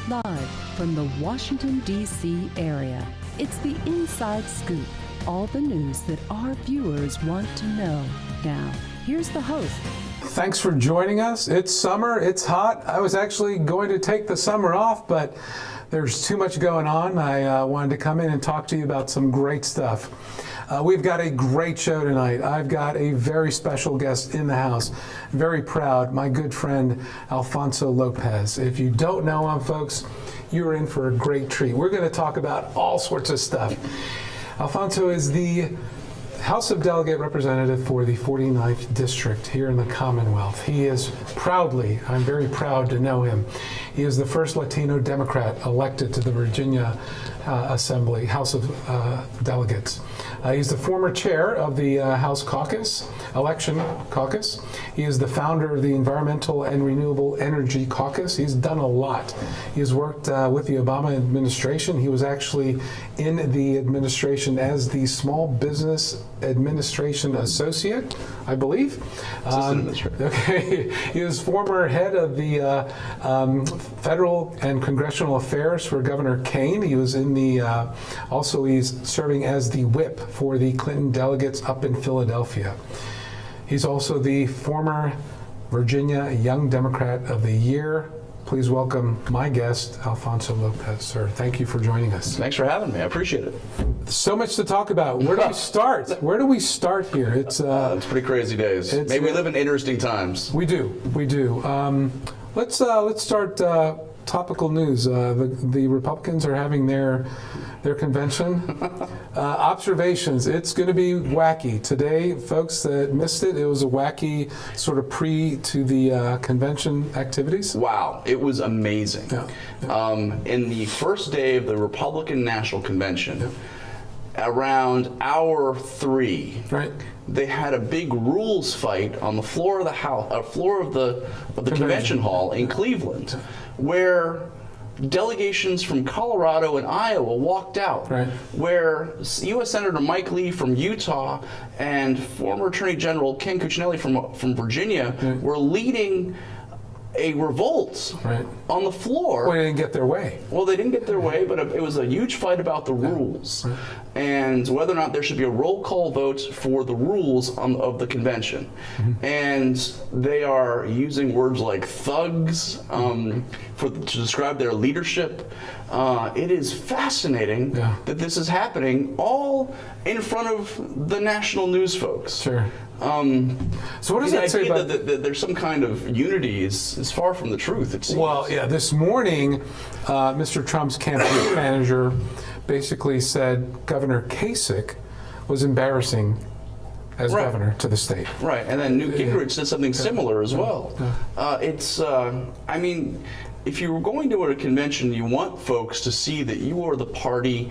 Live from the Washington, D.C. area, it's the Inside Scoop. All the news that our viewers want to know. Now, here's the host. Thanks for joining us. It's summer, it's hot. I was actually going to take the summer off, but there's too much going on. I wanted to come in and talk to you about some great stuff. We've got a great show tonight. I've got a very special guest in the house. Very proud, my good friend Alfonso Lopez. If you don't know him, folks, you're in for a great treat. We're going to talk about all sorts of stuff. Alfonso is the House of Delegate Representative for the 49th District here in the Commonwealth. He is proudly, I'm very proud to know him. He is the first Latino Democrat elected to the Virginia Assembly, House of Delegates. He's the former chair of the House Caucus, Election Caucus. He is the founder of the Environmental and Renewable Energy Caucus. He's done a lot. He has worked with the Obama administration. He was actually in the administration as the Small Business Administration Associate, I believe. Okay. He is former head of the Federal and Congressional Affairs for Governor Kane. He was in the, also he's serving as the whip for the Clinton delegates up in Philadelphia. He's also the former Virginia Young Democrat of the Year. Please welcome my guest, Alfonso Lopez. Sir, thank you for joining us. Thanks for having me. I appreciate it. So much to talk about. Where do we start? Where do we start here? It's pretty crazy days. Maybe we live in interesting times. We do. We do. Let's start topical news. The Republicans are having their convention. Observations. It's going to be wacky. Today, folks that missed it, it was a wacky sort of to the convention activities. Wow. It was amazing. Yeah. In the first day of the Republican National Convention, around hour 3, right, they had a big rules fight on the floor of the house, floor of the convention hall in Cleveland, where delegations from Colorado and Iowa walked out, right, where U.S. Senator Mike Lee from Utah and former Attorney General Ken Cuccinelli from Virginia were leading a revolt on the floor. Well, they didn't get their way. Well, they didn't get their way, but it was a huge fight about the rules and whether or not there should be a roll call vote for the rules of the convention. And they are using words like thugs to describe their leadership. It is fascinating that this is happening all in front of the national news folks. Sure. So what does that say about that there's some kind of unity is far from the truth, it seems. Well, yeah, this morning, Mr. Trump's campaign manager basically said Governor Kasich was embarrassing as governor to the state. Right, and then Newt Gingrich said something similar as well. I mean, if you were going to a convention, you want folks to see that you are the party,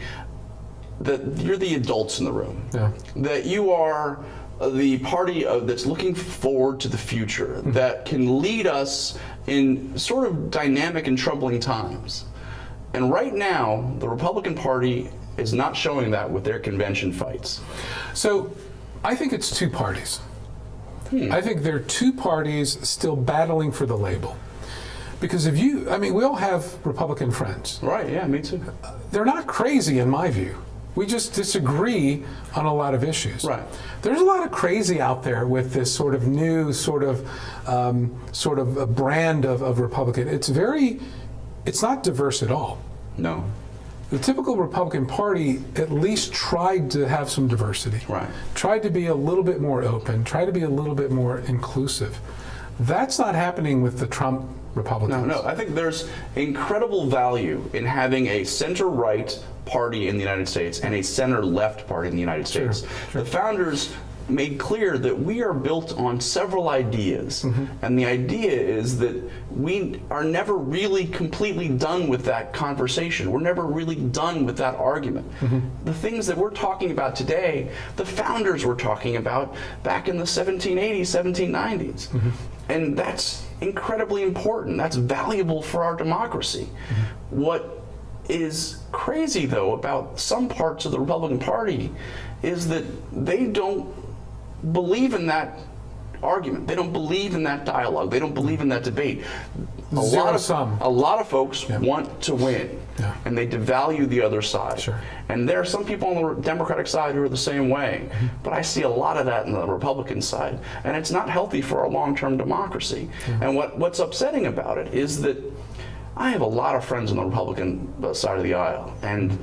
that you're the adults in the room, that you are the party that's looking forward to the future, that can lead us in sort of dynamic and troubling times. And right now, the Republican Party is not showing that with their convention fights. So I think it's two parties. I think there are two parties still battling for the label. Because we all have Republican friends. Right, yeah, me too. They're not crazy in my view. We just disagree on a lot of issues. Right. There's a lot of crazy out there with this sort of new sort of a brand of Republican. It's not diverse at all. No. The typical Republican Party at least tried to have some diversity. Right. Tried to be a little bit more open, tried to be a little bit more inclusive. That's not happening with the Trump Republicans. No, I think there's incredible value in having a center-right party in the United States and a center-left party in the United States. Sure. The founders made clear that we are built on several ideas, and the idea is that we are never really completely done with that conversation. We're never really done with that argument. The things that we're talking about today, the founders were talking about back in the 1780s, 1790s. And that's incredibly important. That's valuable for our democracy. What is crazy, though, about some parts of the Republican Party is that they don't believe in that argument. They don't believe in that dialogue. They don't believe in that debate. A Zero-sum. lot of folks want to win, and they devalue the other side. Sure. And there are some people on the Democratic side who are the same way, but I see a lot of that in the Republican side, and it's not healthy for our long-term democracy. And what's upsetting about it is that I have a lot of friends on the Republican side of the aisle, and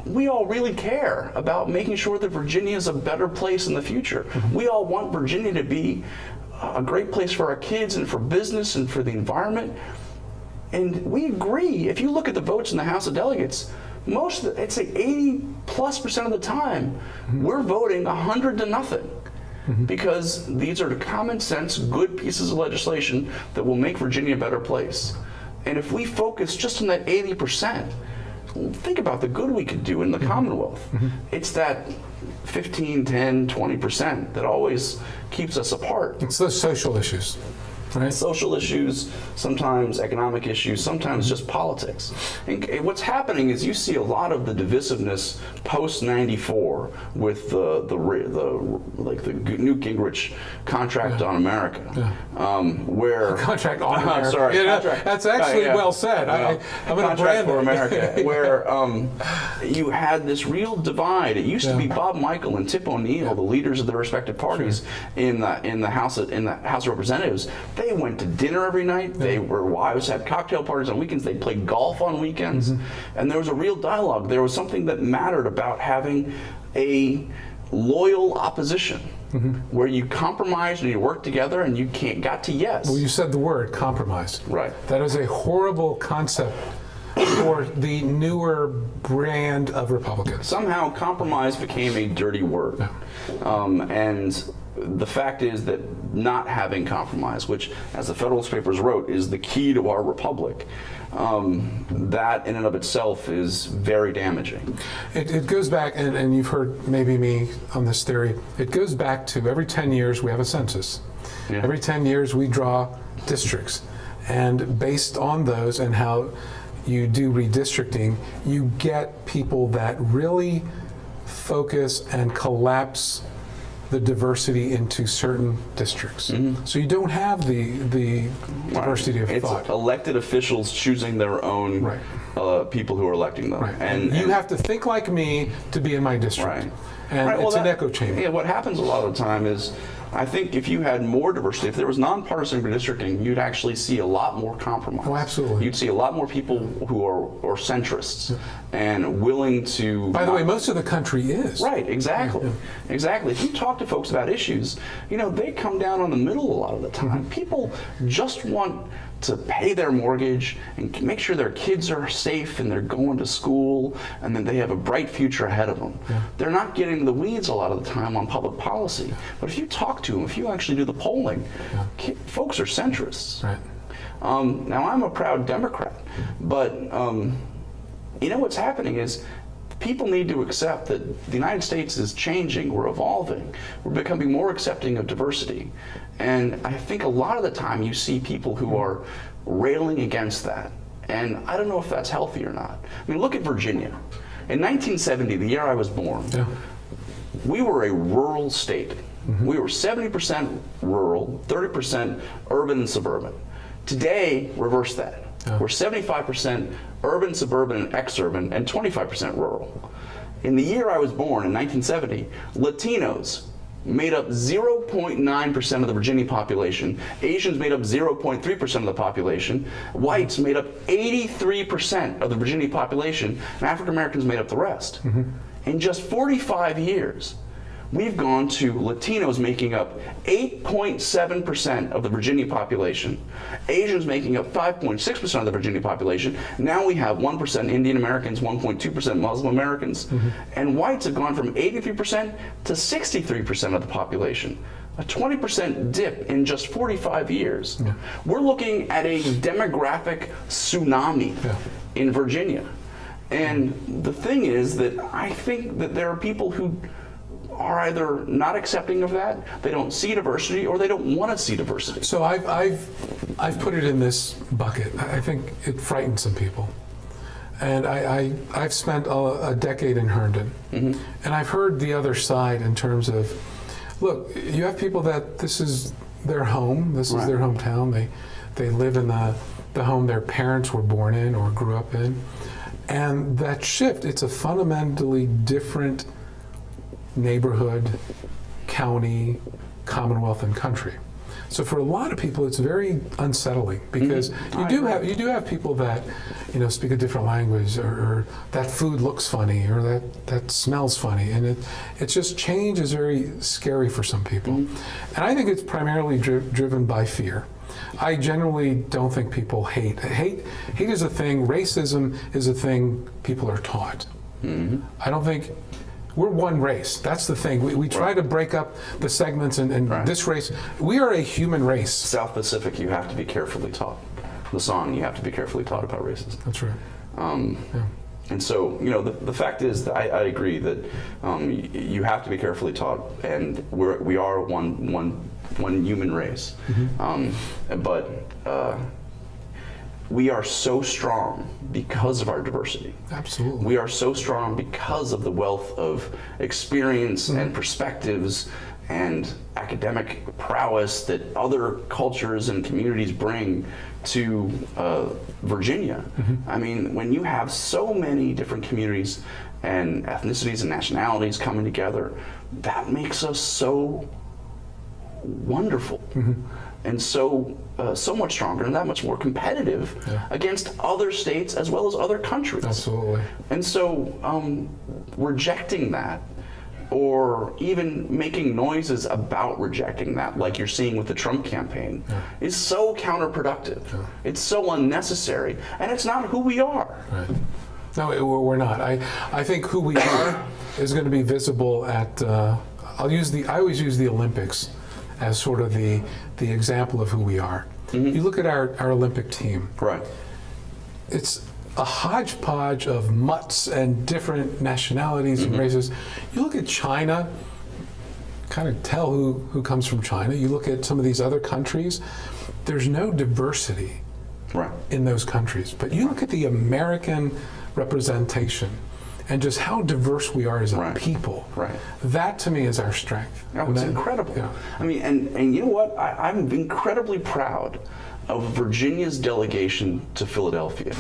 we all really care about making sure that Virginia is a better place in the future. We all want Virginia to be a great place for our kids and for business and for the environment. And we agree. If you look at the votes in the House of Delegates, I'd say 80+% of the time, we're voting 100-0. Because these are the common sense, good pieces of legislation that will make Virginia a better place. And if we focus just on that 80%, think about the good we could do in the Commonwealth. It's that 15, 10, 20% that always keeps us apart. It's those social issues, right? Social issues, sometimes economic issues, sometimes just politics. And what's happening is you see a lot of the divisiveness post '94 with the Newt Gingrich contract on America, where contract on America. Sorry, that's actually well said. I'm going to brand for America, where you had this real divide. It used to be Bob Michael and Tip O'Neill, the leaders of their respective parties in the House of Representatives. They went to dinner every night. They were wives, had cocktail parties on weekends. They played golf on weekends, and there was a real dialogue. There was something that mattered about having a loyal opposition, where you compromised and you worked together and you got to yes. Well, you said the word compromise. Right. That is a horrible concept for the newer brand of Republicans. Somehow compromise became a dirty word. And the fact is that not having compromise, which, as the Federalist Papers wrote, is the key to our republic, that in and of itself is very damaging. It goes back, and you've heard maybe me on this theory, it goes back to every 10 years we have a census. Every 10 years we draw districts. And based on those and how you do redistricting, you get people that really focus and collapse the diversity into certain districts. So you don't have the diversity of thought. It's elected officials choosing their own people who are electing them. And you have to think like me to be in my district. And it's an echo chamber. Yeah, what happens a lot of the time is, I think if you had more diversity, if there was nonpartisan redistricting, you'd actually see a lot more compromise. Oh, absolutely. You'd see a lot more people who are centrists and willing to... By the way, most of the country is. Right, exactly. Exactly. If you talk to folks about issues, they come down on the middle a lot of the time. People just want to pay their mortgage and make sure their kids are safe and they're going to school and that they have a bright future ahead of them. They're not getting in the weeds a lot of the time on public policy. But if you talk to them, if you actually do the polling, folks are centrists. Now, I'm a proud Democrat, but what's happening is people need to accept that the United States is changing, we're evolving, we're becoming more accepting of diversity. And I think a lot of the time you see people who are railing against that. And I don't know if that's healthy or not. I mean, look at Virginia. In 1970, the year I was born, we were a rural state. We were 70% rural, 30% urban and suburban. Today, reverse that. We're 75% urban, suburban, and exurban, and 25% rural. In the year I was born, in 1970, Latinos made up 0.9% of the Virginia population, Asians made up 0.3% of the population, whites made up 83% of the Virginia population, and African Americans made up the rest. In just 45 years, we've gone to Latinos making up 8.7% of the Virginia population, Asians making up 5.6% of the Virginia population. Now we have 1% Indian Americans, 1.2% Muslim Americans, and whites have gone from 83% to 63% of the population. A 20% dip in just 45 years. We're looking at a demographic tsunami in Virginia. And the thing is that I think that there are people who are either not accepting of that, they don't see diversity, or they don't want to see diversity. So I've put it in this bucket. I think it frightens some people. And I've spent a decade in Herndon, and I've heard the other side in terms of Look, you have people that this is their home, this is Right. their hometown. They live in the home their parents were born in or grew up in. And that shift, it's a fundamentally different neighborhood, county, commonwealth, and country. So for a lot of people, it's very unsettling because you do have people that, speak a different language, or that food looks funny, or that smells funny, and it's just change is very scary for some people, and I think it's primarily driven by fear. I generally don't think people hate. Hate is a thing. Racism is a thing people are taught. I don't think. We're one race. That's the thing. We try to break up the segments and this race. We are a human race. South Pacific, you have to be carefully taught. The song, you have to be carefully taught about racism. That's right. And so, the fact is that I agree that you have to be carefully taught, and we are one human race. But we are so strong because of our diversity. Absolutely. We are so strong because of the wealth of experience and perspectives and academic prowess that other cultures and communities bring to Virginia. I mean, when you have so many different communities and ethnicities and nationalities coming together, that makes us so wonderful. And so much stronger and that much more competitive against other states as well as other countries. Absolutely. And so rejecting that, or even making noises about rejecting that, like you're seeing with the Trump campaign, is so counterproductive. It's so unnecessary, and it's not who we are. Right. No, we're not. I think who we are is going to be visible at. I always use the Olympics as sort of the example of who we are. You look at our Olympic team. Right. It's a hodgepodge of mutts and different nationalities and races. You look at China, kind of tell who comes from China. You look at some of these other countries, there's no diversity in those countries. But you look at the American representation and just how diverse we are as a people. That to me is our strength. Oh, it's incredible. I mean, and you know what? I'm incredibly proud of Virginia's delegation to Philadelphia.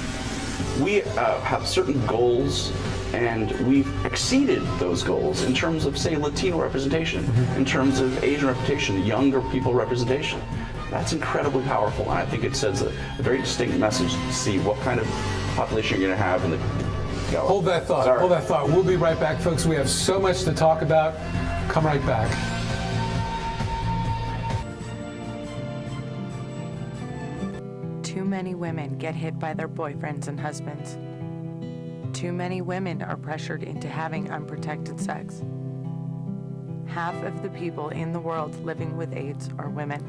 We have certain goals, and we've exceeded those goals in terms of, say, Latino representation, in terms of Asian representation, younger people representation. That's incredibly powerful, and I think it sends a very distinct message to see what kind of population you're going to have in the Hold that thought. Hold that thought. We'll be right back, folks. We have so much to talk about. Come right back. Too many women get hit by their boyfriends and husbands. Too many women are pressured into having unprotected sex. Half of the people in the world living with AIDS are women.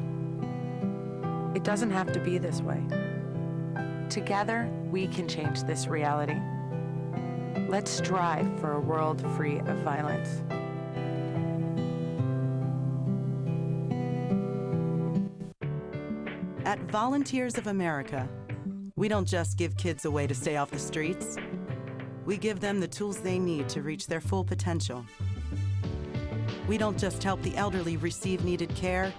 It doesn't have to be this way. Together, we can change this reality. Let's strive for a world free of violence. At Volunteers of America, we don't just give kids a way to stay off the streets. We give them the tools they need to reach their full potential. We don't just help the elderly receive needed care.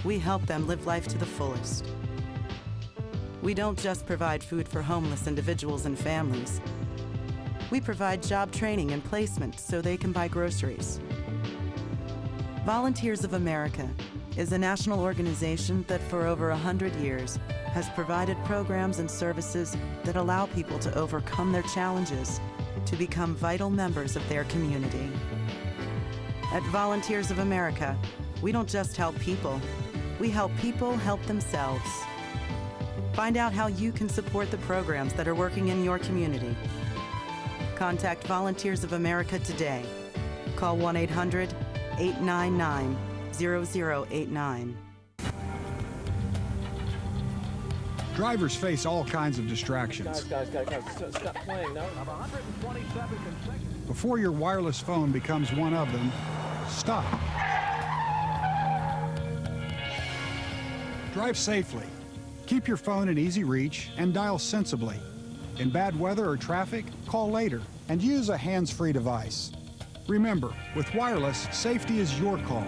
We help them live life to the fullest. We don't just provide food for homeless individuals and families. We provide job training and placement so they can buy groceries. Volunteers of America is a national organization that for over 100 years has provided programs and services that allow people to overcome their challenges to become vital members of their community. At Volunteers of America, we don't just help people, we help people help themselves. Find out how you can support the programs that are working in your community. Contact Volunteers of America today. Call 1-800-899-0089. Drivers face all kinds of distractions. Guys, stop playing now. Before your wireless phone becomes one of them, stop. Drive safely. Keep your phone in easy reach and dial sensibly. In bad weather or traffic, call later and use a hands-free device. Remember, with wireless, safety is your call.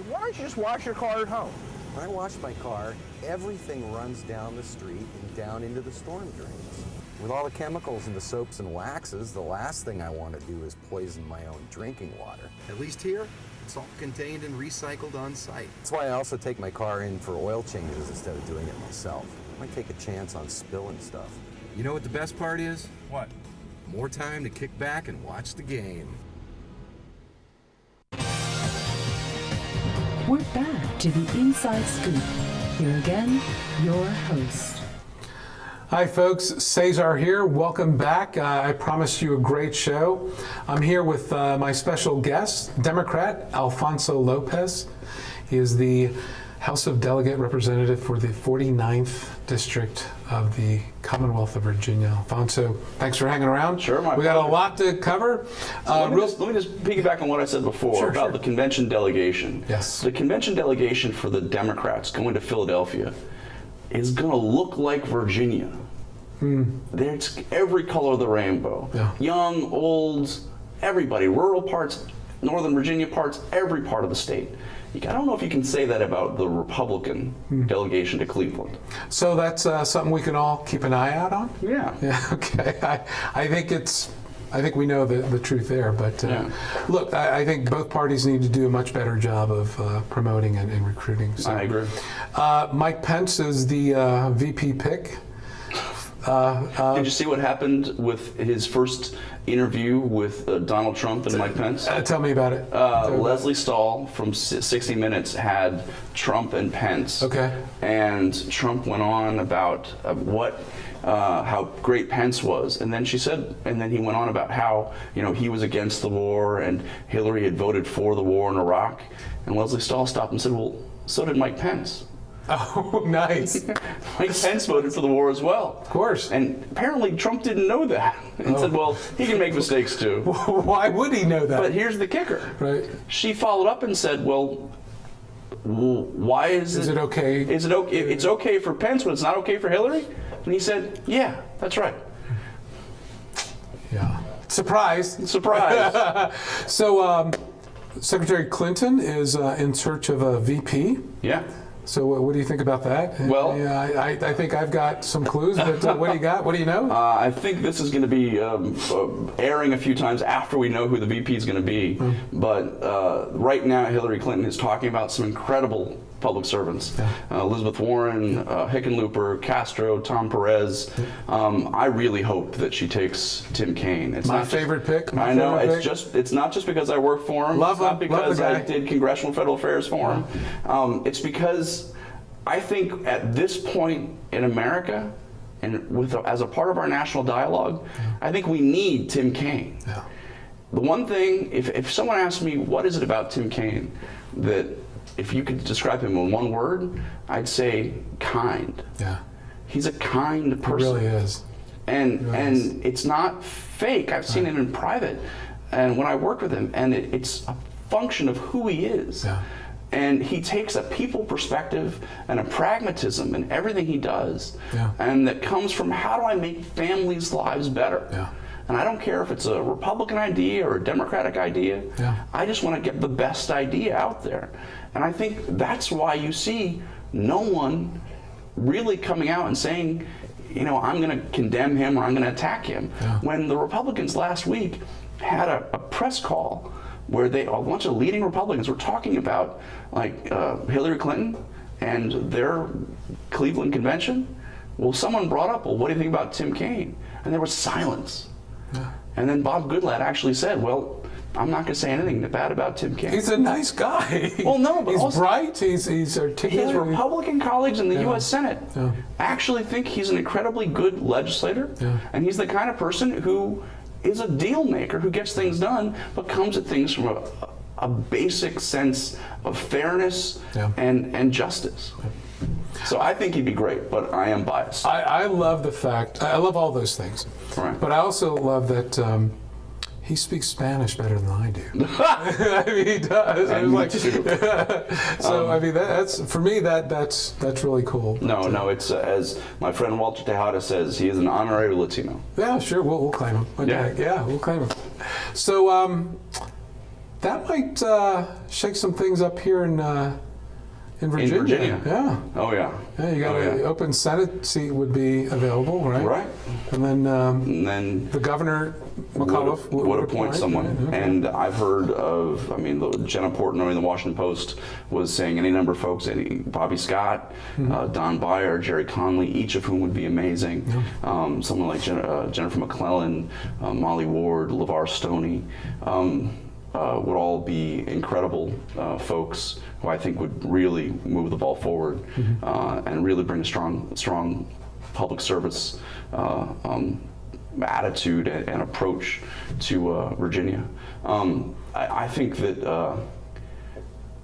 Why don't you just wash your car at home? When I wash my car, everything runs down the street and down into the storm drains. With all the chemicals in the soaps and waxes, the last thing I want to do is poison my own drinking water. At least here, it's all contained and recycled on site. That's why I also take my car in for oil changes instead of doing it myself. I might take a chance on spilling stuff. You know what the best part is? What? More time to kick back and watch the game. We're back to the Inside Scoop. Here again, your host. Hi folks, Cesar here. Welcome back. I promised you a great show. I'm here with my special guest, Democrat Alfonso Lopez. He is the House of Delegate Representative for the 49th District of the Commonwealth of Virginia. Alfonso, thanks for hanging around. Sure, my We got a pleasure. lot to cover. Let me just piggyback on what I said before about the convention delegation. Yes. The convention delegation for the Democrats going to Philadelphia is going to look like Virginia. There's every color of the rainbow. Yeah. Young, old, everybody. Rural parts, Northern Virginia parts, every part of the state. I don't know if you can say that about the Republican delegation to Cleveland. So that's something we can all keep an eye out on? Yeah. Yeah, okay. I think we know the truth there, but look, I think both parties need to do a much better job of promoting and recruiting. So, I agree. Mike Pence is the VP pick. Did you see what happened with his first interview with Donald Trump and Mike Pence? Tell me about it. Leslie Stahl from 60 Minutes had Trump and Pence. Okay. And Trump went on about how great Pence was, and then he went on about how he was against the war and Hillary had voted for the war in Iraq, and Leslie Stahl stopped and said, "Well, so did Mike Pence." Oh, nice. Mike Pence voted for the war as well. Of course. And apparently Trump didn't know that and said, well, he can make mistakes too. Why would he know that? But here's the kicker. Right. She followed up and said, well, why is it okay? Is it okay? It's okay for Pence, but it's not okay for Hillary? And he said, yeah, that's right. Yeah. Surprise. Surprise. So, Secretary Clinton is in search of a VP. Yeah. So what do you think about that? Well, yeah, I think I've got some clues, but what do you got? What do you know? I think this is going to be airing a few times after we know who the VP is going to be. But right now, Hillary Clinton is talking about some incredible public servants. Elizabeth Warren, Hickenlooper, Castro, Tom Perez. I really hope that she takes Tim Kaine. It's my favorite pick. I know. It's not just because I work for him. It's not because I did congressional federal affairs for him. It's because I think at this point in America, and as a part of our national dialogue, I think we need Tim Kaine. Yeah. The one thing, if someone asks me what is it about Tim Kaine that if you could describe him in one word, I'd say kind. Yeah. He's a kind person. He really is. And it's not fake. I've seen it in private, and when I work with him, and it's a function of who he is. Yeah. And he takes a people perspective and a pragmatism in everything he does, Yeah. and that comes from how do I make families' lives better? Yeah. And I don't care if it's a Republican idea or a Democratic idea. Yeah. I just want to get the best idea out there. And I think that's why you see no one really coming out and saying, I'm going to condemn him or I'm going to attack him. Yeah. When the Republicans last week had a press call where a bunch of leading Republicans were talking about Hillary Clinton and their Cleveland convention, well, someone brought up, well, what do you think about Tim Kaine? And there was silence. Yeah. And then Bob Goodlatte actually said, well, I'm not going to say anything bad about Tim Kaine. He's a nice guy. Well, no, but he's also, bright. He's articulate. his Republican colleagues in the Yeah. U.S. Senate Yeah. actually think he's an incredibly good legislator, Yeah. and he's the kind of person who is a deal maker, who gets things done, but comes at things from a basic sense of fairness Yeah. and justice. So I think he'd be great, but I am biased. I love the fact, I love all those things. Right. But I also love that he speaks Spanish better than I do. I mean, he does. I was like, so I mean, that's for me. That's really cool. No, it's as my friend Walter Tejada says, he is an honorary Latino. Yeah, sure. We'll claim him. Okay. Yeah, we'll claim him. So that might shake some things up here in Virginia. In Virginia. Yeah. Oh yeah. Yeah, you got an open Senate seat would be available, right? Right. And then the governor McAuliffe would appoint someone. Okay. And I've heard of, I mean, Jenna Portnoy in the Washington Post was saying any number of folks, Bobby Scott, Don Beyer, Jerry Conley, each of whom would be amazing. Someone like Jennifer McClellan, Molly Ward, LeVar Stoney. Would all be incredible folks who I think would really move the ball forward and really bring a strong public service attitude and approach to Virginia. I think that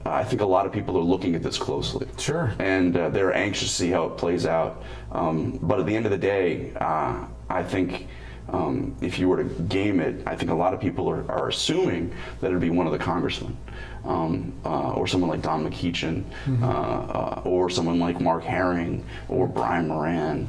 I think a lot of people are looking at this closely. Sure. And they're anxious to see how it plays out. But at the end of the day, I think if you were to game it, I think a lot of people are assuming that it'd be one of the congressmen, or someone like Don McEachin, or someone like Mark Herring, or Brian Moran.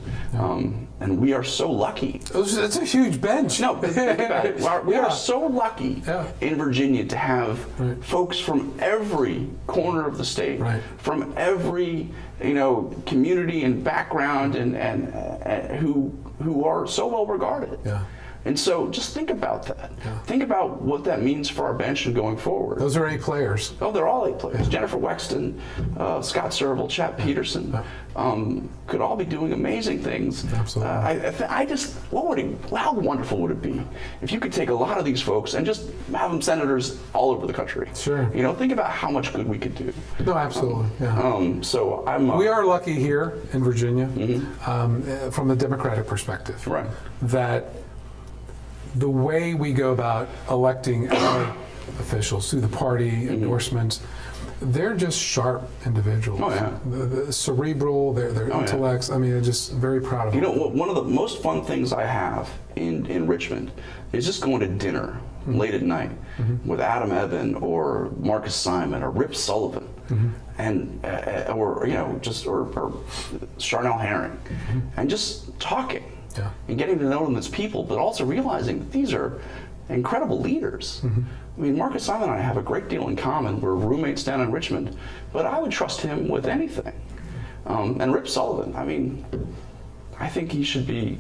And we are so lucky. It's a huge bench. No, but think about it. We are so lucky in Virginia to have folks from every corner of the state, from every community and background, and who are so well regarded. Yeah. And so just think about that. Yeah. Think about what that means for our bench and going forward. Those are A players. Oh, they're all A players. Yeah. Jennifer Wexton, Scott Serval, Chap Peterson, could all be doing amazing things. Absolutely. How wonderful would it be if you could take a lot of these folks and just have them senators all over the country? Sure. Think about how much good we could do. No, absolutely. So we are lucky here in Virginia, from the Democratic perspective, that the way we go about electing our officials through the party endorsements, they're just sharp individuals. Oh yeah, the cerebral, their intellects. I mean, they're just very proud of them. One of the most fun things I have in Richmond is just going to dinner late at night with Adam Evan or Marcus Simon or Rip Sullivan, and or Charnel Herring, and just talking. Yeah. And getting to know them as people, but also realizing that these are incredible leaders. I mean, Marcus Simon and I have a great deal in common. We're roommates down in Richmond, but I would trust him with anything. And Rip Sullivan, I mean, I think he should be,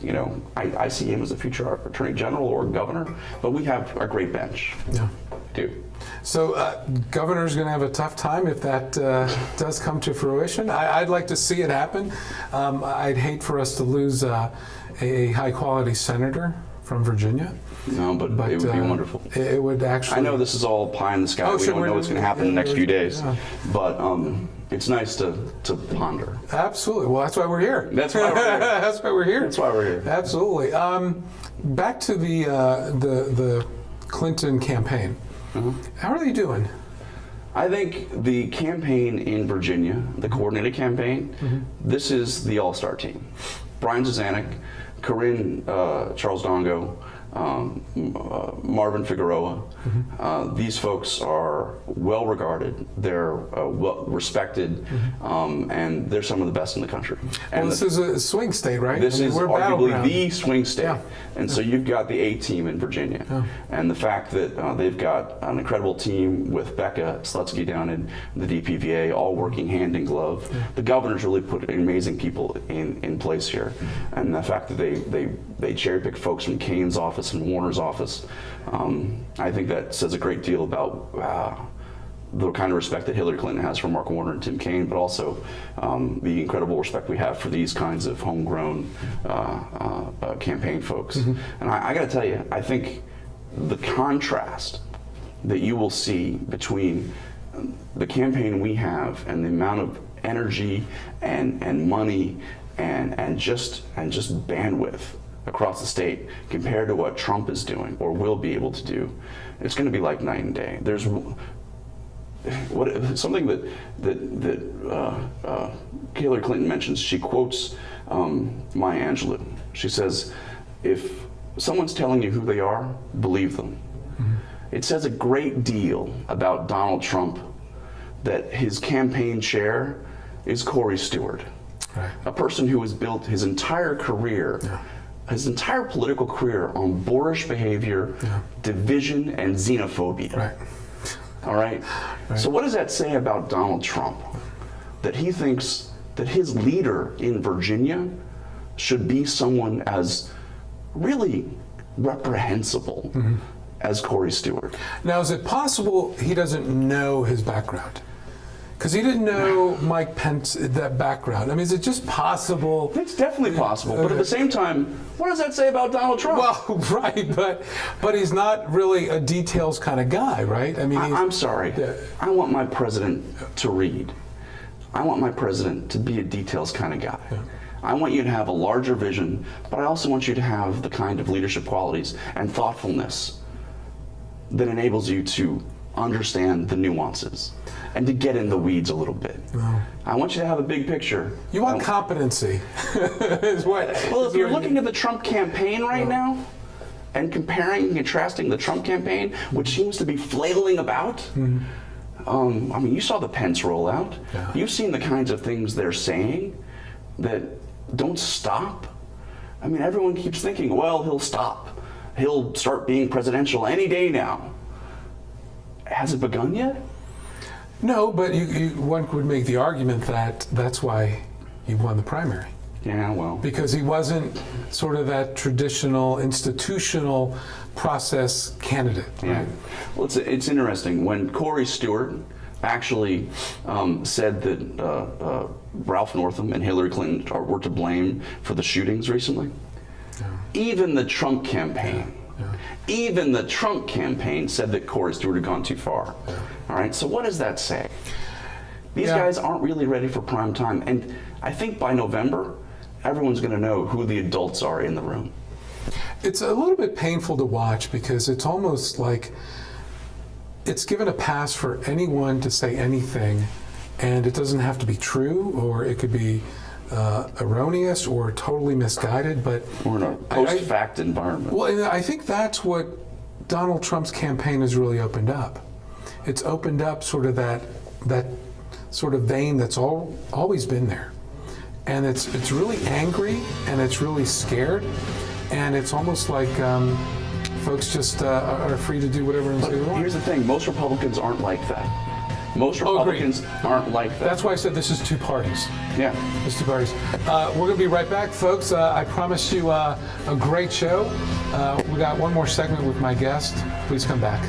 I see him as a future Attorney General or Governor, but we have a great bench. Yeah. Do. So Governor's going to have a tough time if that does come to fruition. I'd like to see it happen. I'd hate for us to lose a high-quality senator from Virginia. No, but it would be wonderful. It would actually. I know this is all pie in the sky. We don't know what's going to happen in the next few days, but it's nice to ponder. Absolutely. Well, that's why we're here. That's why we're here. That's why we're here. That's why we're here. Absolutely. Back to the Clinton campaign. How are they doing? I think the campaign in Virginia, the coordinated campaign, this is the all-star team. Brian Zazanik, Corinne Charles Dongo, Marvin Figueroa. These folks are well regarded, they're well respected, and they're some of the best in the country. And this is a swing state, right? This is arguably the swing state. And so you've got the A team in Virginia. And the fact that they've got an incredible team with Becca Slutsky down in the DPVA, all working hand in glove. The governor's really put amazing people in place here. And the fact that they cherry pick folks from Kane's office and Warner's office, I think that says a great deal about the kind of respect that Hillary Clinton has for Mark Warner and Tim Kaine, but also the incredible respect we have for these kinds of homegrown campaign folks. And I got to tell you, I think the contrast that you will see between the campaign we have and the amount of energy and money and just bandwidth across the state compared to what Trump is doing or will be able to do, it's going to be like night and day. There's something that Hillary Clinton mentions. She quotes Maya Angelou. She says, "If someone's telling you who they are, believe them. it says a great deal about Donald Trump that his campaign chair is Corey Stewart, right. A person who has built his entire career, his entire political career on boorish behavior, division, and xenophobia. Right. All right? So what does that say about Donald Trump? That he thinks that his leader in Virginia should be someone as really reprehensible as Corey Stewart. Now, is it possible he doesn't know his background? Because he didn't know Mike Pence, that background. I mean, is it just possible? It's definitely possible, but at the same time, what does that say about Donald Trump? Well, right, but he's not really a details kind of guy, right? I mean, I'm sorry. Yeah. I want my president to read. I want my president to be a details kind of guy. Yeah. I want you to have a larger vision, but I also want you to have the kind of leadership qualities and thoughtfulness that enables you to understand the nuances and to get in the weeds a little bit. Wow. I want you to have a big picture. You want competency. Is what, well, if you're looking at the Trump campaign right now and comparing and contrasting the Trump campaign, which seems to be flailing about, I mean, you saw the Pence rollout. Yeah. You've seen the kinds of things they're saying that don't stop. I mean, everyone keeps thinking, well, he'll stop. He'll start being presidential any day now. Has it begun yet? No, but one could make the argument that that's why he won the primary. Yeah, well. Because he wasn't sort of that traditional institutional process candidate. Yeah. Right? Well, it's interesting. When Corey Stewart actually said that Ralph Northam and Hillary Clinton were to blame for the shootings recently, even the Trump campaign, even the Trump campaign said that Corey Stewart had gone too far. All right, so what does that say? These guys aren't really ready for prime time, and I think by November, everyone's going to know who the adults are in the room. It's a little bit painful to watch because it's almost like it's given a pass for anyone to say anything, and it doesn't have to be true, or it could be erroneous or totally misguided. But we're in a post-fact environment. Well, and I think that's what Donald Trump's campaign has really opened up. It's opened up sort of that sort of vein that's always been there, and it's really angry and it's really scared, and it's almost like folks just are free to do whatever they want. Here's the thing: most Republicans aren't like that. Most Republicans aren't like that. That's why I said this is two parties. Yeah. It's two parties. We're going to be right back, folks. I promised you a great show. We got one more segment with my guest. Please come back.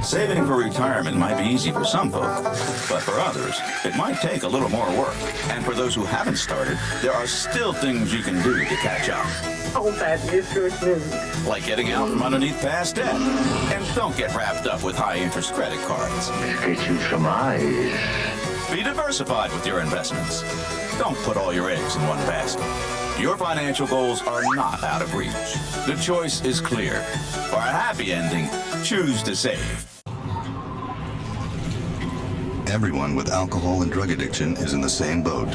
Saving for retirement might be easy for some folk, but for others, it might take a little more work. And for those who haven't started, there are still things you can do to catch up. Oh, that is good news. Like getting out from underneath past debt. And don't get wrapped up with high-interest credit cards. Get you some eyes. Be diversified with your investments. Don't put all your eggs in one basket. Your financial goals are not out of reach. The choice is clear. For a happy ending, choose to save. Everyone with alcohol and drug addiction is in the same boat.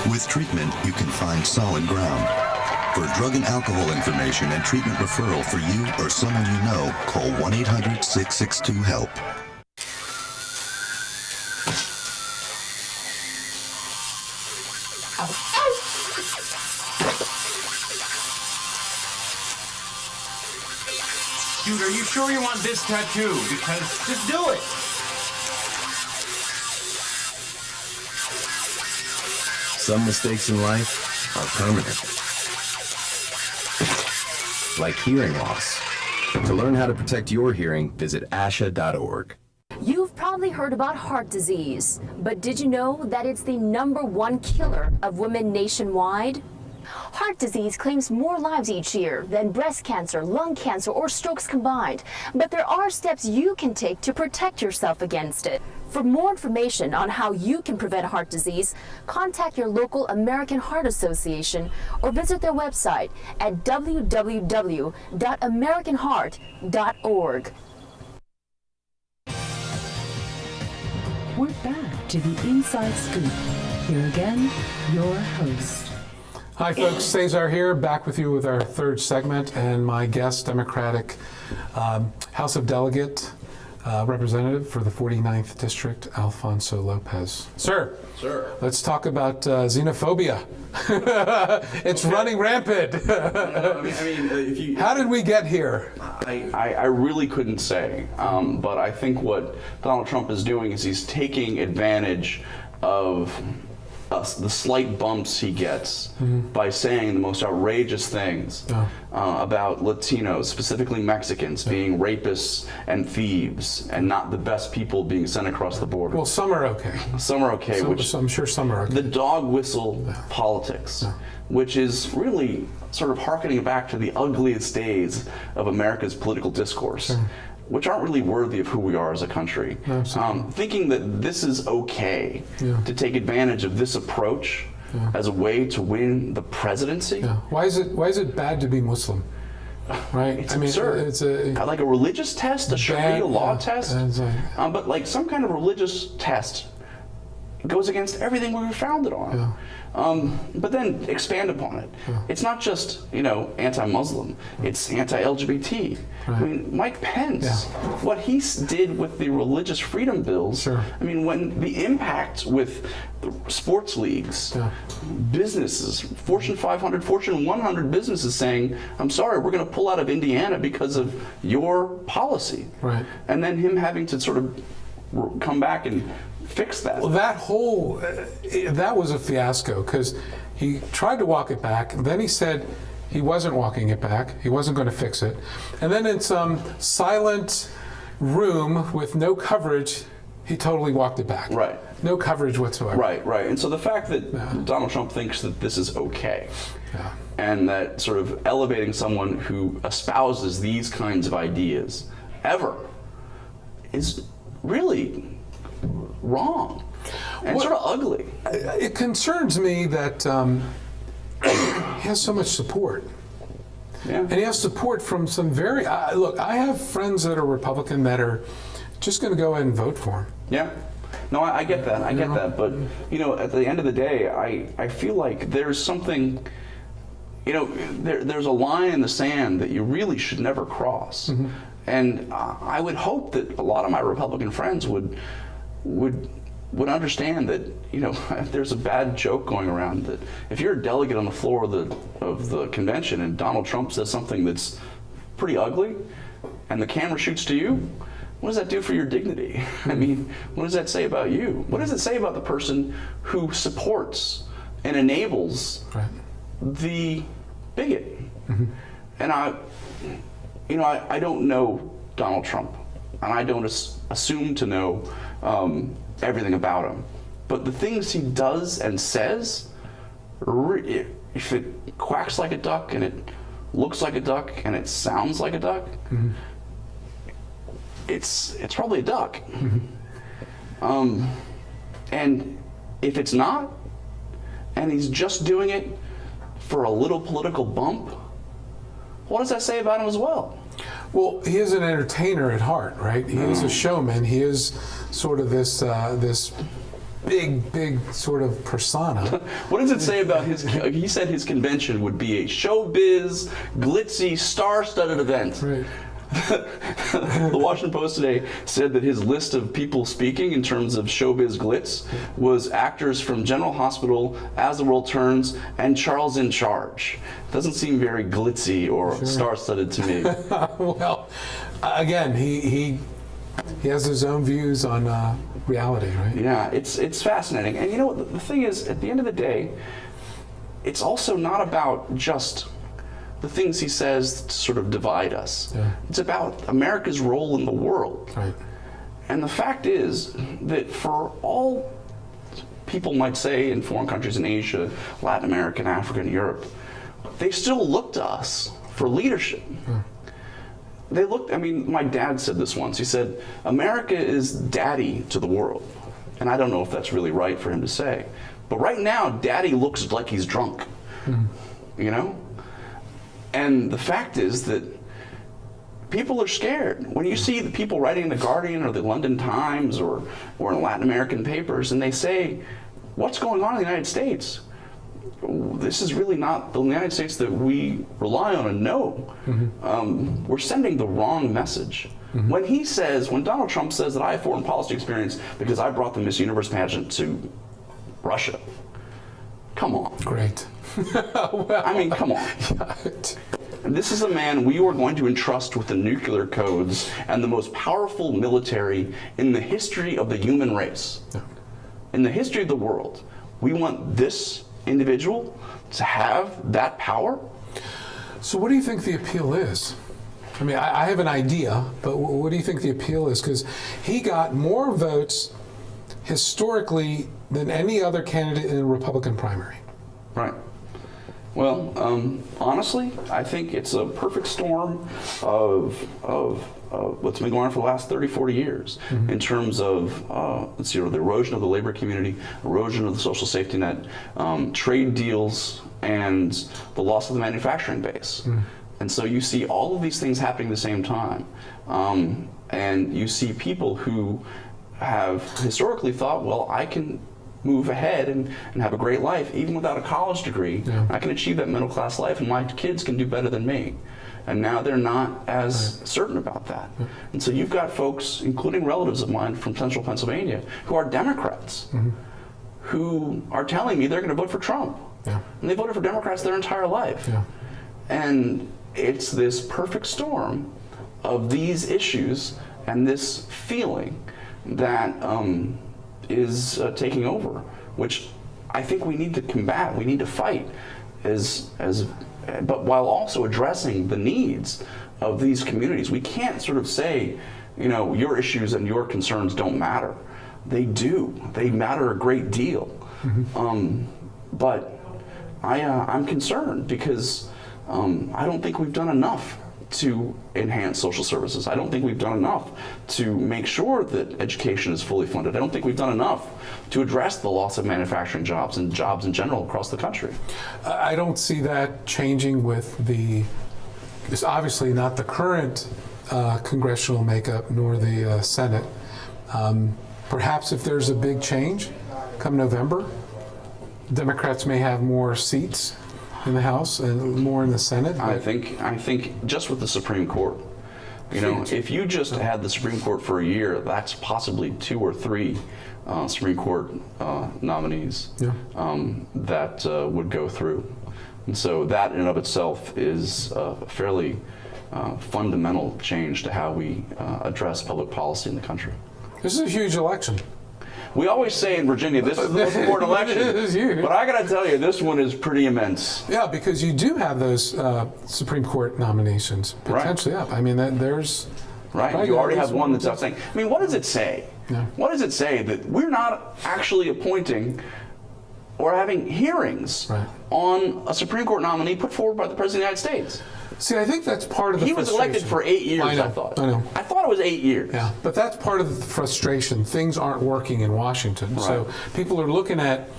With treatment, you can find solid ground. For drug and alcohol information and treatment referral for you or someone you know, call 1-800-662-HELP. Dude, are you sure you want this tattoo? Because just do it. Some mistakes in life are permanent. Like hearing loss. To learn how to protect your hearing, visit asha.org. You've probably heard about heart disease, but did you know that it's the #1 killer of women nationwide? Heart disease claims more lives each year than breast cancer, lung cancer, or strokes combined. But there are steps you can take to protect yourself against it. For more information on how you can prevent heart disease, contact your local American Heart Association or visit their website at www.americanheart.org. we're back to the Inside Scoop. Here again, your host. Hi folks, Cesar here, back with you with our third segment, and my guest, Democratic House of Delegate Representative for the 49th District, Alfonso Lopez. Sir, let's talk about xenophobia. It's running rampant. How did we get here? I really couldn't say, but I think what Donald Trump is doing is he's taking advantage of the slight bumps he gets by saying the most outrageous things about Latinos, specifically Mexicans, being rapists and thieves, and not the best people being sent across the border. Well, some are okay. Some are okay. I'm sure some are okay. The dog whistle politics, which is really sort of hearkening back to the ugliest days of America's political discourse. Which aren't really worthy of who we are as a country. Thinking that this is okay to take advantage of this approach as a way to win the presidency. Why is it bad to be Muslim? Right? It's absurd. It's like a religious test, a Sharia law test, but like some kind of religious test goes against everything we were founded on. But then expand upon it. It's not just, anti-Muslim, it's anti-LGBT. I mean, Mike Pence, what he did with the religious freedom bills, I mean, when the impact with the sports leagues, businesses, Fortune 500, Fortune 100 businesses saying, I'm sorry, we're going to pull out of Indiana because of your policy. And then him having to sort of come back and fix that. Well, that was a fiasco, because he tried to walk it back, and then he said he wasn't walking it back, he wasn't going to fix it, and then in some silent room with no coverage, he totally walked it back. No coverage whatsoever. And so the fact that Donald Trump thinks that this is okay, and that sort of elevating someone who espouses these kinds of ideas ever is really wrong and sort of ugly. It concerns me that he has so much support. And he has support from some very, look, I have friends that are Republican that are just going to go ahead and vote for him. No, I get that. I get that. But, at the end of the day, I feel like there's something, there's a line in the sand that you really should never cross. And I would hope that a lot of my Republican friends would understand that there's a bad joke going around that if you're a delegate on the floor of the convention and Donald Trump says something that's pretty ugly and the camera shoots to you, what does that do for your dignity? I mean, what does that say about you? What does it say about the person who supports and enables the bigot? And I don't know Donald Trump, and I don't assume to know everything about him. But the things he does and says, if it quacks like a duck and it looks like a duck and it sounds like a duck, it's probably a duck. And if it's not, and he's just doing it for a little political bump, what does that say about him as well? Well, he is an entertainer at heart, right? He is a showman. He is sort of this big sort of persona. What does it say about he said his convention would be a showbiz, glitzy, star-studded event. The Washington Post today said that his list of people speaking in terms of showbiz glitz was actors from General Hospital, As the World Turns, and Charles in Charge. Doesn't seem very glitzy or star-studded to me. Well, again, he has his own views on reality, right? Yeah, it's fascinating. And the thing is, at the end of the day, it's also not about just the things he says to sort of divide us. It's about America's role in the world. And the fact is that for all people might say in foreign countries in Asia, Latin America, and Africa, and Europe, they still look to us for leadership. They looked, my dad said this once. He said, America is daddy to the world. And I don't know if that's really right for him to say. But right now, daddy looks like he's drunk. And the fact is that people are scared. When you see the people writing in the Guardian or the London Times or in Latin American papers, and they say, what's going on in the United States? This is really not the United States that we rely on and know. We're sending the wrong message. When Donald Trump says that I have foreign policy experience because I brought the Miss Universe pageant to Russia, come on. Great. Well, I mean, come on. This is a man we are going to entrust with the nuclear codes and the most powerful military in the history of the human race. In the history of the world. We want this individual to have that power? So what do you think the appeal is? I mean, I have an idea, but what do you think the appeal is? Because he got more votes historically than any other candidate in a Republican primary. Right. Well, honestly, I think it's a perfect storm of what's been going on for the last 30, 40 years in terms of the erosion of the labor community, erosion of the social safety net, trade deals, and the loss of the manufacturing base. And so you see all of these things happening at the same time. And you see people who have historically thought, well, I can move ahead and have a great life, even without a college degree. I can achieve that middle class life, and my kids can do better than me. And now they're not as certain about that. And so you've got folks, including relatives of mine from central Pennsylvania, who are Democrats, who are telling me they're going to vote for Trump. And they voted for Democrats their entire life. And it's this perfect storm of these issues and this feeling that is taking over, which I think we need to combat, we need to fight, but while also addressing the needs of these communities. We can't sort of say, you know, your issues and your concerns don't matter. They do. They matter a great deal. But I'm concerned because I don't think we've done enough to enhance social services. I don't think we've done enough to make sure that education is fully funded. I don't think we've done enough to address the loss of manufacturing jobs and jobs in general across the country. I don't see that changing with it's obviously not the current congressional makeup nor the Senate. Perhaps if there's a big change come November, Democrats may have more seats in the House and more in the Senate. I think just with the Supreme Court, you know, if you just had the Supreme Court for a year, that's possibly 2 or 3 Supreme Court nominees that would go through. And so that in and of itself is a fairly fundamental change to how we address public policy in the country. This is a huge election. We always say in Virginia, this is the most important election, but I got to tell you, this one is pretty immense. Yeah, because you do have those Supreme Court nominations potentially up. I mean, there's... Right, you already have one that's outstanding. I mean, what does it say? What does it say that we're not actually appointing or having hearings on a Supreme Court nominee put forward by the President of the United States? See, I think that's part of the frustration. He was elected for 8 years, I thought. I know. I thought it was 8 years. Yeah, but that's part of the frustration. Things aren't working in Washington. So people are looking at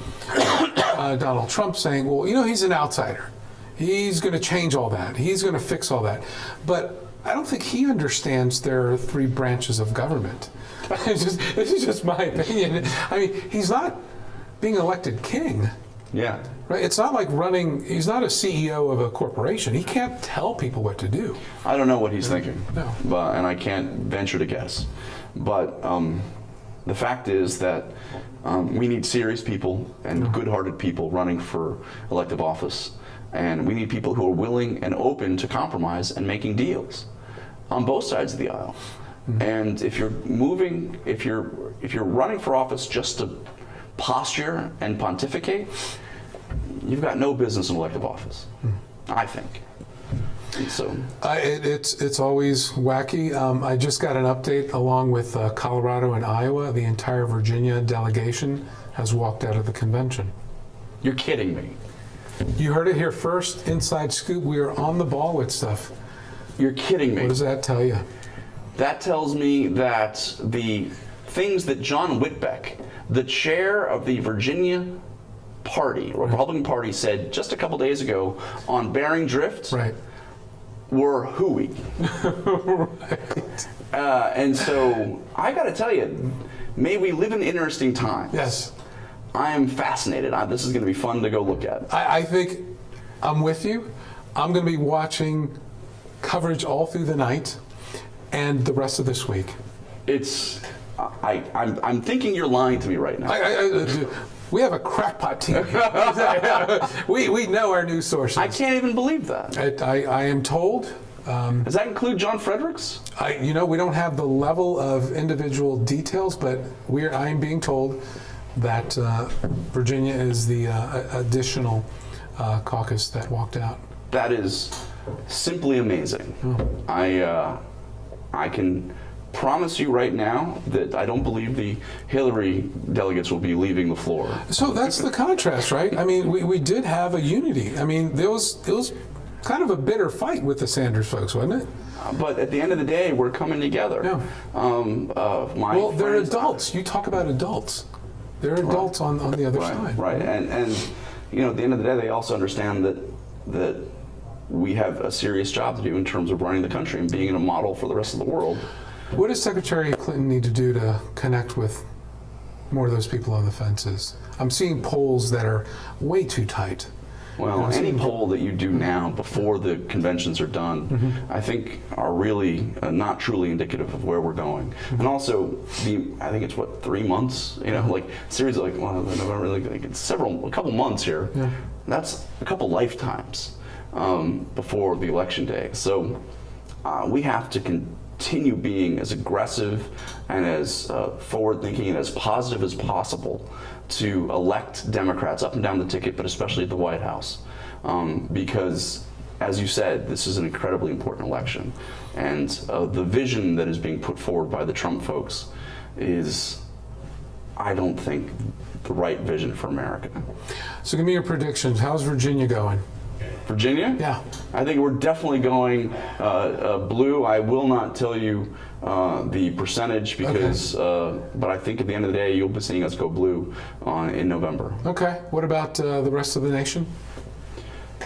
Donald Trump saying, well, you know, he's an outsider. He's going to change all that. He's going to fix all that. But I don't think he understands there are 3 branches of government. This is just my opinion. I mean, he's not being elected king. Yeah. Right? It's not like he's not a CEO of a corporation. He can't tell people what to do. I don't know what he's thinking. No. And I can't venture to guess. But the fact is that we need serious people and good-hearted people running for elective office. And we need people who are willing and open to compromise and making deals on both sides of the aisle. And if you're running for office just to posture and pontificate, you've got no business in elective office, I think. And so it's always wacky. I just got an update along with Colorado and Iowa. The entire Virginia delegation has walked out of the convention. You're kidding me. You heard it here first. Inside scoop. We are on the ball with stuff. You're kidding me. What does that tell you? That tells me that the things that John Whitbeck, the chair of the Virginia Party, Republican Party, said just a couple days ago on Bearing Drift were hooey. Right. And so I got to tell you, may we live in interesting times. Yes. I am fascinated. This is going to be fun to go look at. I think I'm with you. I'm going to be watching coverage all through the night and the rest of this week. I'm thinking you're lying to me right now. We have a crackpot team. we know our news sources. I can't even believe that. I am told. Does that include John Fredericks? We don't have the level of individual details, but I am being told that Virginia is the additional caucus that walked out. That is simply amazing. Oh. I can promise you right now that I don't believe the Hillary delegates will be leaving the floor. So that's the contrast, right? I mean, we did have a unity. I mean, it was kind of a bitter fight with the Sanders folks, wasn't it? But at the end of the day, we're coming together. Yeah. Well, they're adults. You talk about adults. They're adults on the other side. Right, and at the end of the day, they also understand that we have a serious job to do in terms of running the country and being a model for the rest of the world. What does Secretary Clinton need to do to connect with more of those people on the fences? I'm seeing polls that are way too tight. Well, any poll that you do now before the conventions are done, I think are really not truly indicative of where we're going. And also, I think it's 3 months. Series of it's a couple months here. Yeah. That's a couple lifetimes before the election day. So we have to continue being as aggressive and as forward-thinking and as positive as possible to elect Democrats up and down the ticket, but especially at the White House. Because, as you said, this is an incredibly important election. And the vision that is being put forward by the Trump folks is, I don't think, the right vision for America. So give me your predictions. How's Virginia going? Virginia? Yeah. I think we're definitely going blue. I will not tell you the percentage because, but I think at the end of the day, you'll be seeing us go blue in November. Okay. What about the rest of the nation?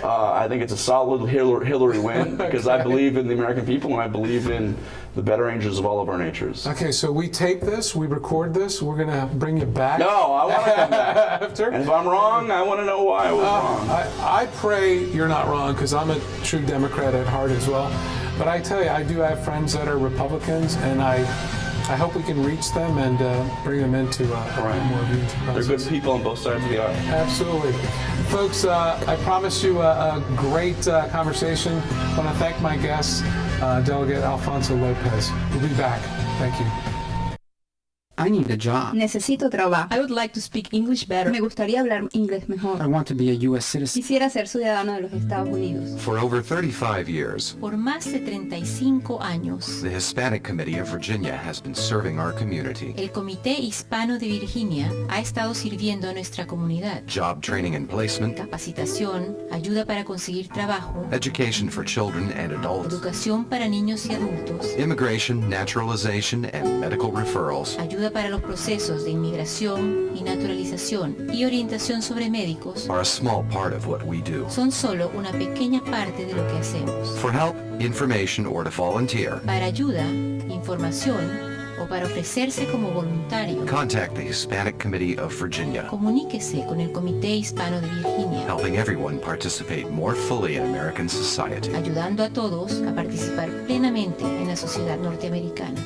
I think it's a solid Hillary win because I believe in the American people and I believe in the better angels of all of our natures. Okay, so we tape this, we record this, we're going to bring you back. No, I want to come back. After. And if I'm wrong, I want to know why I was wrong. I pray you're not wrong because I'm a true Democrat at heart as well. But I tell you, I do have friends that are Republicans, and I hope we can reach them and bring them into more views. They're good people on both sides of the aisle. Absolutely. Folks, I promise you a great conversation. I want to thank my guest, Delegate Alfonso Lopez. We'll be back. Thank you. I need a job. Necesito trabajo. I would like to speak English better. Me gustaría hablar inglés mejor. I want to be a U.S. citizen. Quisiera ser ciudadano de los Estados Unidos. For over 35 years, Por más de 35 años, the Hispanic Committee of Virginia has been serving our community. el Comité Hispano de Virginia ha estado sirviendo a nuestra comunidad. Job training and placement, Capacitación, ayuda para conseguir trabajo, education for children and adults, educación para niños y adultos, immigration, naturalization, and medical referrals. ayuda para los procesos de inmigración y naturalización y orientación sobre médicos Are a small part of what we do. son solo una pequeña parte de lo que hacemos. For help, information, or to volunteer, Para ayuda, información o para ofrecerse como voluntario, contact the Hispanic Committee of Virginia, comuníquese con el Comité Hispano de Virginia, helping everyone participate more fully in American society. ayudando a todos a participar plenamente en la sociedad norteamericana.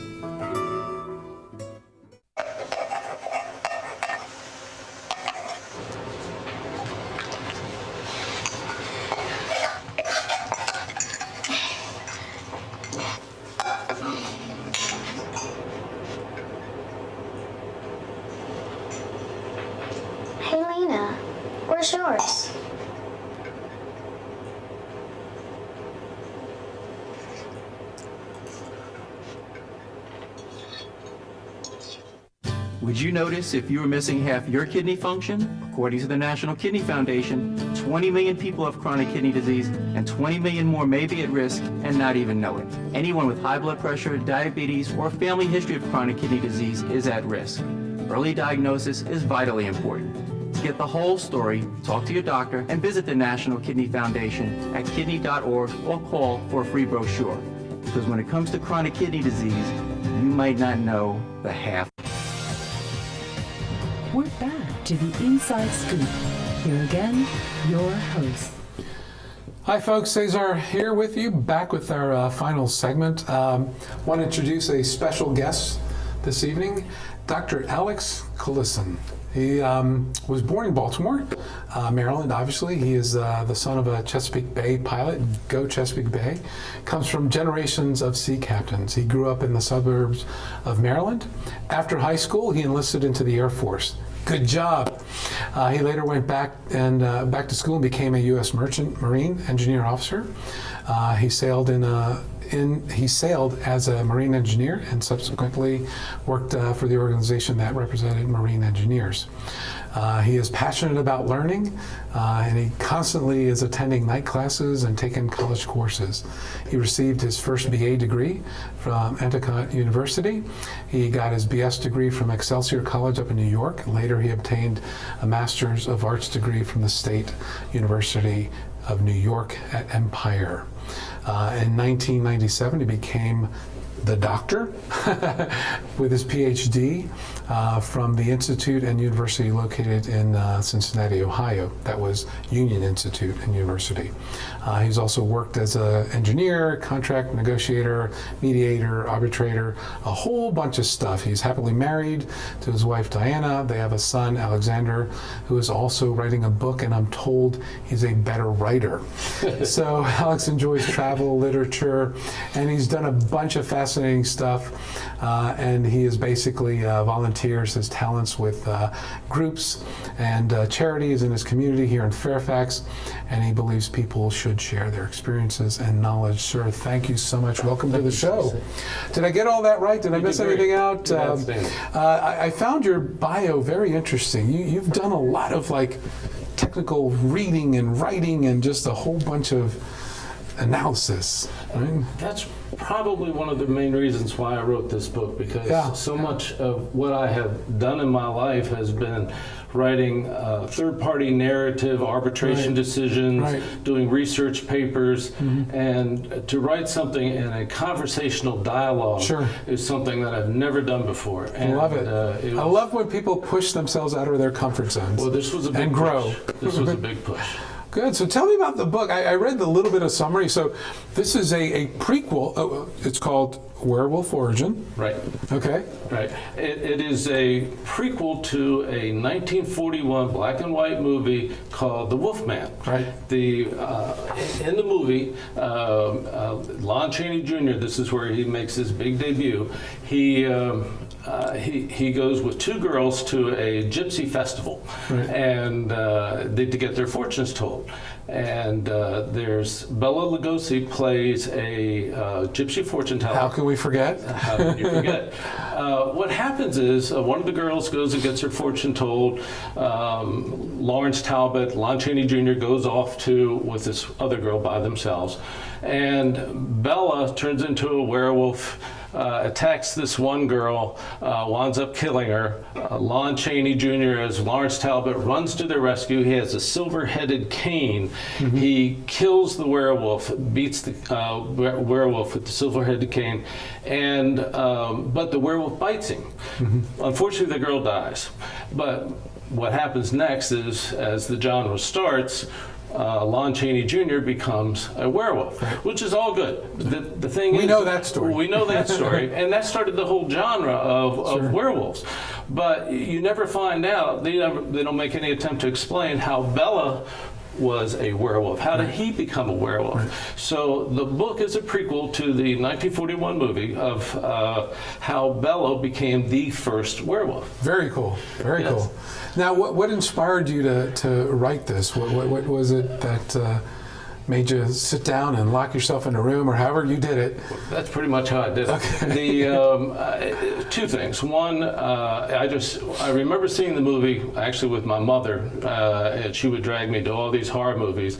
Hey, Lena, where's yours? Would you notice if you were missing half your kidney function? According to the National Kidney Foundation, 20 million people have chronic kidney disease and 20 million more may be at risk and not even know it. Anyone with high blood pressure, diabetes, or a family history of chronic kidney disease is at risk. Early diagnosis is vitally important. To get the whole story, talk to your doctor and visit the National Kidney Foundation at kidney.org or call for a free brochure. Because when it comes to chronic kidney disease, you might not know the half. We're back to the Inside Scoop. Here again, your host. Hi folks, Cesar here with you, back with our final segment. Want to introduce a special guest this evening, Dr. Alex Cullison. He was born in Baltimore, Maryland, obviously. He is the son of a Chesapeake Bay pilot, Go Chesapeake Bay. Comes from generations of sea captains. He grew up in the suburbs of Maryland. After high school, he enlisted into the Air Force. Good job. He later went back to school and became a U.S. Merchant Marine engineer officer. He sailed as a Marine engineer and subsequently worked for the organization that represented Marine engineers. He is passionate about learning, and he constantly is attending night classes and taking college courses. He received his first BA degree from Endicott University. He got his BS degree from Excelsior College up in New York. Later, he obtained a Master's of Arts degree from the State University of New York at Empire. In 1997, he became the doctor with his PhD from the institute and university located in Cincinnati, Ohio. That was Union Institute and University. He's also worked as an engineer, contract negotiator, mediator, arbitrator, a whole bunch of stuff. He's happily married to his wife Diana. They have a son, Alexander, who is also writing a book, and I'm told he's a better writer. So Alex enjoys travel, literature, and he's done a bunch of fascinating stuff, and he is basically volunteers his talents with groups and charities in his community here in Fairfax, and he believes people should share their experiences and knowledge. Sir, thank you so much. Welcome to the show. Did I get all that right? Did I miss anything out? I found your bio very interesting. You've done a lot of technical reading and writing and just a whole bunch of analysis. Right? That's probably one of the main reasons why I wrote this book, because so much of what I have done in my life has been writing third-party narrative, arbitration decisions, doing research papers, and to write something in a conversational dialogue is something that I've never done before. And, I love it. I love when people push themselves out of their comfort zones. Well, this was a big and grow. push. This was a big push. Good. So tell me about the book. I read the little bit of summary. So this is a prequel. It's called Werewolf Origin. Right. Okay. Right. It is a prequel to a 1941 black and white movie called The Wolfman. Right. In the movie, Lon Chaney Jr., this is where he makes his big debut. He goes with two girls to a gypsy festival, and to get their fortunes told. And there's Bela Lugosi plays a gypsy fortune teller. How can we forget? How can you forget? What happens is one of the girls goes and gets her fortune told. Lawrence Talbot, Lon Chaney Jr. goes off with this other girl by themselves. And Bella turns into a werewolf, attacks this one girl, winds up killing her. Lon Chaney Jr., as Lawrence Talbot, runs to their rescue. He has a silver-headed cane. He kills the werewolf, beats the werewolf with the silver-headed cane, and but the werewolf bites him. Unfortunately, the girl dies. But what happens next is, as the genre starts, Lon Chaney Jr. becomes a werewolf, which is all good. The thing is, we know that story. We know that story, and that started the whole genre of werewolves. But you never find out. They don't make any attempt to explain how Bella was a werewolf. How did he become a werewolf? So the book is a prequel to the 1941 movie of how Bella became the first werewolf. Very cool. Very cool. Now, what inspired you to write this? What was it that made you sit down and lock yourself in a room, or however you did it? That's pretty much how I did it. The two things. One, I remember seeing the movie actually with my mother, and she would drag me to all these horror movies,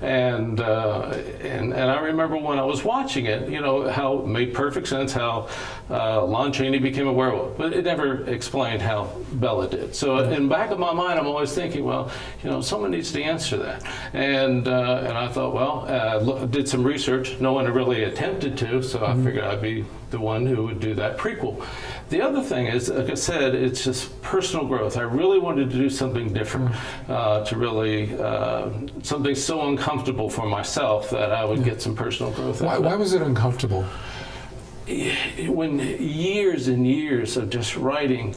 and I remember when I was watching it, you know, how it made perfect sense how Lon Chaney became a werewolf, but it never explained how Bella did. So in the back of my mind, I'm always thinking, well, you know, someone needs to answer that, and I thought, well, did some research. No one really attempted to, so I figured I'd be the one who would do that prequel. The other thing is, like I said, it's just personal growth. I really wanted to do something different, to really, something so uncomfortable for myself that I would get some personal growth out of it. Why was it uncomfortable? When years and years of just writing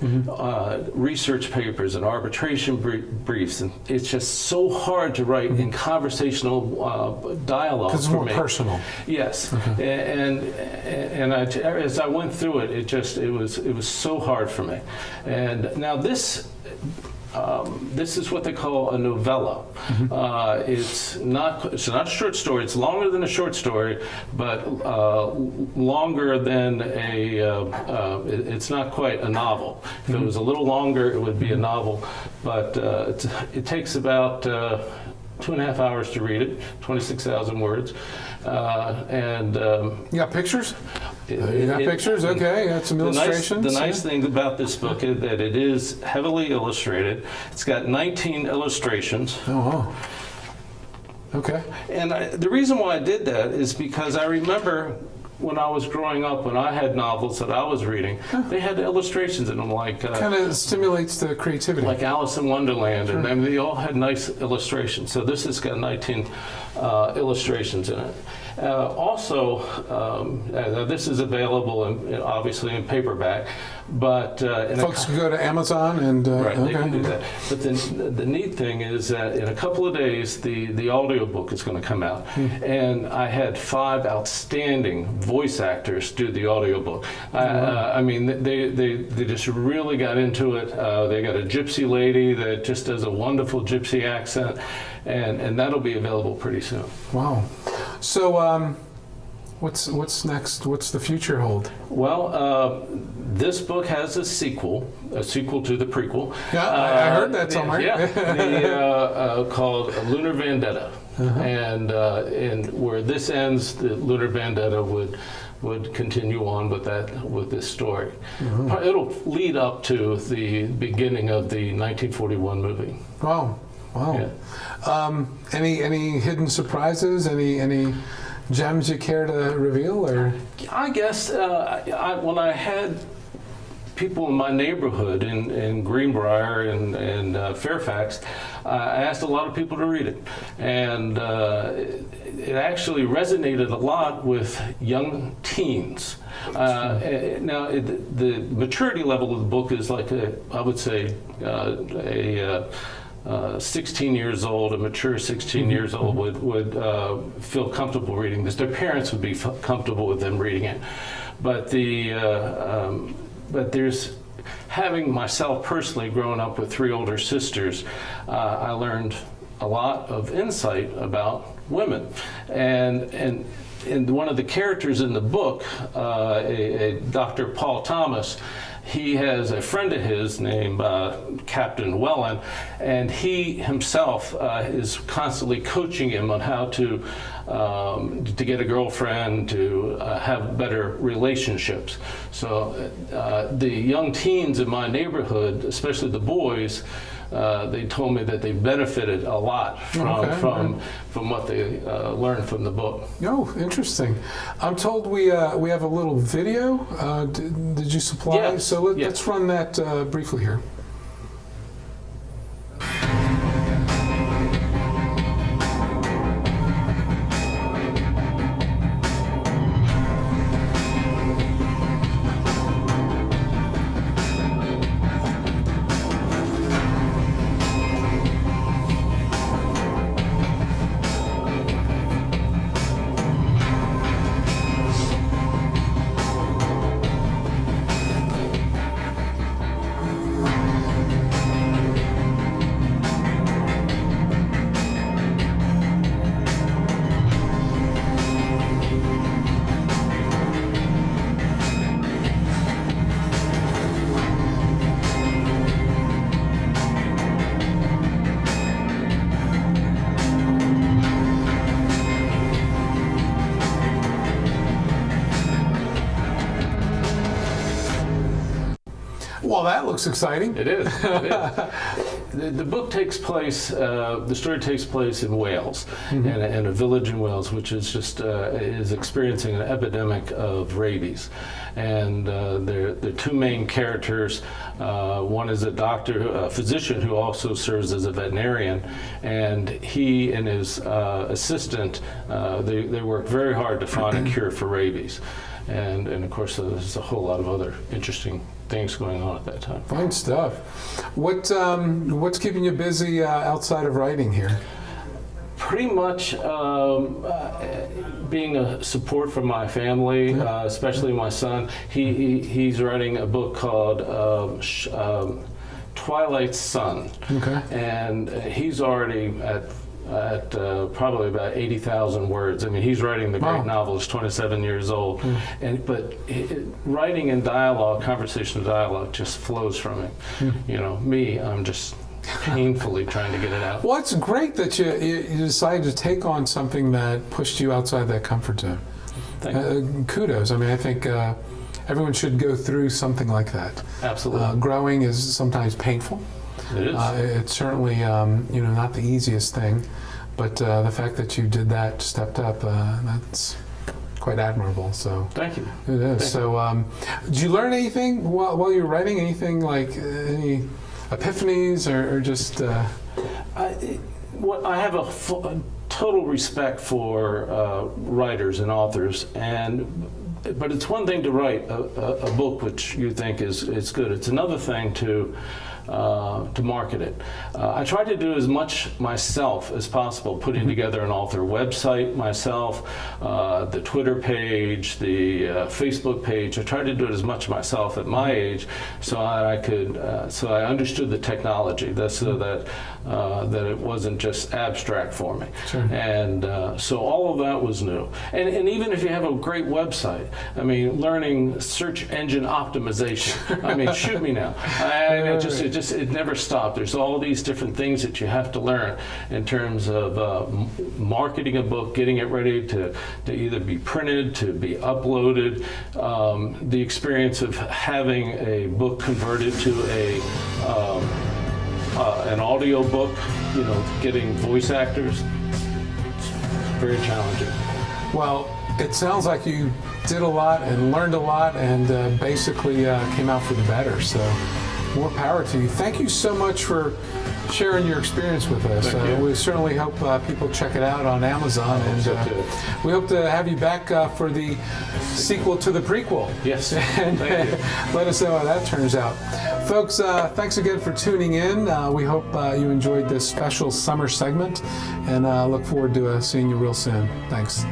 research papers and arbitration briefs, and it's just so hard to write in conversational dialogue. Because it's more personal. Yes, and as I went through it, it was so hard for me. And now this is what they call a novella. It's not a short story. It's longer than a short story, but longer than it's not quite a novel. If it was a little longer, it would be a novel, but it takes about 2.5 hours to read it, 26,000 words. You got pictures? You got pictures? Okay, got some illustrations. The nice thing about this book is that it is heavily illustrated. It's got 19 illustrations. Oh, wow. Okay. And the reason why I did that is because I remember when I was growing up, when I had novels that I was reading, they had illustrations in them, like kind of stimulates the creativity, like Alice in Wonderland, and I mean, they all had nice illustrations. So this has got 19 illustrations in it. Also, this is available obviously in paperback, but folks can go to Amazon and right, they can do that. But the neat thing is that in a couple of days, the audiobook is going to come out, and I had 5 outstanding voice actors do the audiobook. I mean, they just really got into it. They got a gypsy lady that just does a wonderful gypsy accent, and that'll be available pretty soon. Wow. So what's next? What's the future hold? Well, this book has a sequel to the prequel. Yeah, I heard that somewhere. Yeah, called Lunar Vendetta, and where this ends, the Lunar Vendetta would continue on with this story. It'll lead up to the beginning of the 1941 movie. Wow. Wow. Yeah. Any hidden surprises? Any gems you care to reveal? Or I guess when I had people in my neighborhood in Greenbrier and Fairfax, I asked a lot of people to read it, and it actually resonated a lot with young teens. Now, the maturity level of the book is like I would say a 16 years old, a mature 16 years old would feel comfortable reading this. Their parents would be comfortable with them reading it. But but there's, having myself personally grown up with 3 older sisters, I learned a lot of insight about women. And one of the characters in the book, a Dr. Paul Thomas, he has a friend of his named Captain Wellen, and he himself is constantly coaching him on how to get a girlfriend, to have better relationships. So the young teens in my neighborhood, especially the boys, they told me that they benefited a lot from what they learned from the book. Oh, interesting. I'm told we have a little video. Did you supply? Yes. So let's run that briefly here. Well, that looks exciting. It is. It is. The book takes place, the story takes place in Wales, in a village in Wales, which is just is experiencing an epidemic of rabies. And there are two main characters. One is a physician who also serves as a veterinarian, and he and his assistant, they work very hard to find a cure for rabies. And of course, there's a whole lot of other interesting things going on at that time. Fine stuff. What's keeping you busy outside of writing here? Pretty much being a support for my family, especially my son. He's writing a book called Twilight Sun, and he's already at probably about 80,000 words. I mean, he's writing the great novel. He's 27 years old, but writing in dialogue, conversational dialogue, just flows from him. You know, me, I'm just painfully trying to get it out. Well, it's great that you decided to take on something that pushed you outside that comfort zone. Kudos. I mean, I think everyone should go through something like that. Absolutely. Growing is sometimes painful. It is. It's certainly not the easiest thing, but the fact that you did that, stepped up, that's quite admirable. So thank you. It is. So did you learn anything while you were writing? Anything like any epiphanies or just? I have a total respect for writers and authors, but it's one thing to write a book which you think is good. It's another thing to market it. I tried to do as much myself as possible, putting together an author website myself, the Twitter page, the Facebook page. I tried to do it as much myself at my age, so I could, so I understood the technology, so that it wasn't just abstract for me. Sure. And so all of that was new. And even if you have a great website, I mean, learning search engine optimization. I mean, shoot me now. It never stopped. There's all these different things that you have to learn in terms of marketing a book, getting it ready to either be printed, to be uploaded. The experience of having a book converted to an audio book, getting voice actors, it's very challenging. Well, it sounds like you did a lot and learned a lot and basically came out for the better. So more power to you. Thank you so much for sharing your experience with us. We certainly hope people check it out on Amazon, and we hope to have you back for the sequel to the prequel. Yes. And let us know how that turns out. Folks, thanks again for tuning in. We hope you enjoyed this special summer segment, and look forward to seeing you real soon. Thanks.